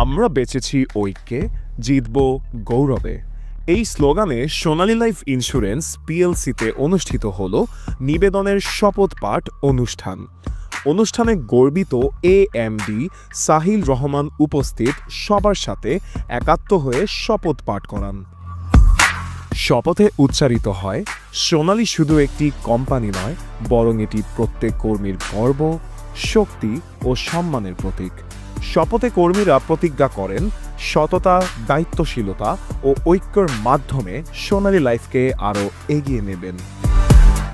আমরা বেঁচেছি ঐক্যে, জিতব গৌরবে। এই স্লোগানে সোনালী লাইফ ইন্স্যুরেন্স পিএলসিতে অনুষ্ঠিত হল নিবেদনের শপথ পাঠ অনুষ্ঠান। অনুষ্ঠানে গর্বিত এএমডি সাহিল রহমান উপস্থিত সবার সাথে একাত্ম হয়ে শপথ পাঠ করান। শপথে উচ্চারিত হয়, সোনালী শুধু একটি কোম্পানি নয়, বরং এটি প্রত্যেক কর্মীর গর্ব, শক্তি ও সম্মানের প্রতীক। শপথে কর্মীরা প্রতিজ্ঞা করেন সততা, দায়িত্বশীলতা ও ঐক্যের মাধ্যমে সোনালী লাইফকে আরও এগিয়ে নেবেন।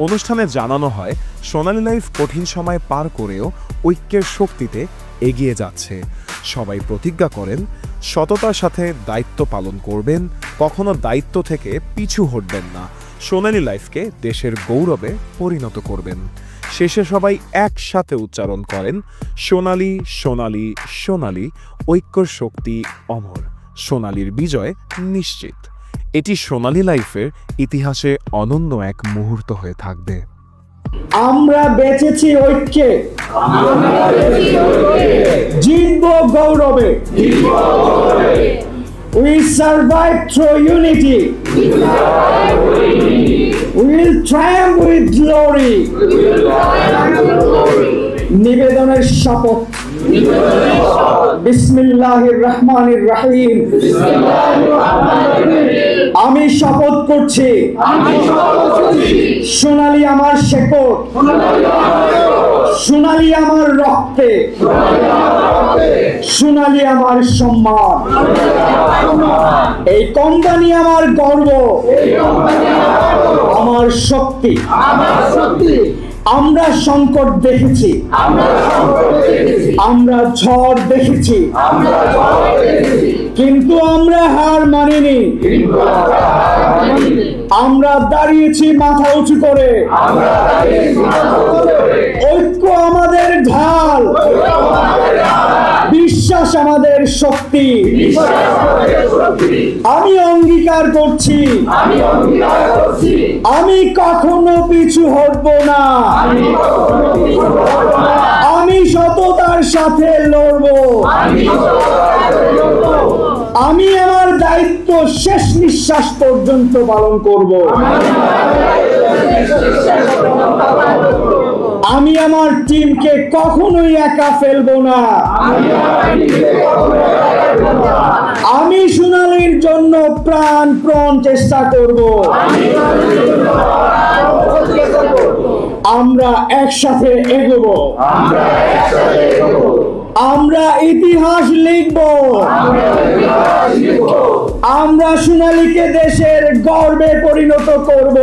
অনুষ্ঠানে জানানো হয়, সোনালী লাইফ কঠিন সময় পার করেও ঐক্যের শক্তিতে এগিয়ে যাচ্ছে। সবাই প্রতিজ্ঞা করেন সততার সাথে দায়িত্ব পালন করবেন, কখনো দায়িত্ব থেকে পিছু হটবেন না, সোনালী লাইফকে দেশের গৌরবে পরিণত করবেন। শেষে সবাই একসাথে উচ্চারণ করেন, সোনালী সোনালী সোনালী, ঐক্যর শক্তি অমর, সোনালীর বিজয় নিশ্চিত। এটি সোনালী লাইফের ইতিহাসে অনন্য এক মুহূর্ত হয়ে থাকবে। আমরা বেঁচেছি ঐক্যে, জিতব গৌরবে। We survive through unity. We will triumph with glory. নিবেদনের শপথ। বিসমিল্লাহির রহমানির রহিম। আমি শপথ করছি, সোনালী আমার শেকড়, সোনালী আমার রক্তে, সোনালী আমার সম্মান। এই কোম্পানি আমার গর্ব, আমার শক্তি। আমরা সংকট দেখেছি, আমরা ঝড় দেখেছি, কিন্তু আমরা হার মানিনি। আমরা দাঁড়িয়েছি মাথা উঁচু করে। ঐক্য আমাদের ঢাল, বিশ্বাস আমাদের শক্তি। আমি অঙ্গীকার করছি, আমি কখনো পিছু হটবো না। আমি সততার সাথে লড়বো। আমি আমার দায়িত্ব শেষ নিঃশ্বাস পর্যন্ত পালন করব। আমি আমার টিমকে কখনোই একা ফেলবো না। আমি সোনালীর জন্য প্রাণপণ চেষ্টা করব। আমরা একসাথে এগোবো। আমরা ইতিহাস লিখব। আমরা সোনালীকে দেশের গর্বে পরিণত করব।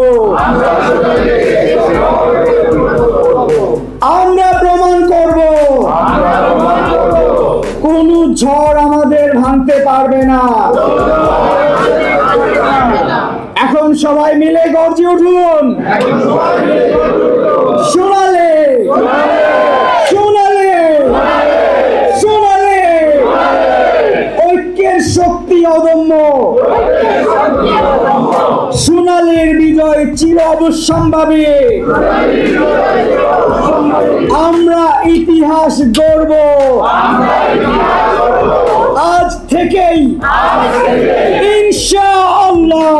আমরা প্রমাণ করব কোন ঝড় আমাদের ভাঙতে পারবে না। এখন সবাই মিলে গর্জে উঠুন, সোনালী সোনালী সোনালী। ঐক্যের শক্তি অদম্য, সোনালীর বিজয় চির অবশ্যম্ভাবী। আমরা ইতিহাস গড়ব আজ থেকেই, ইনশাআল্লাহ।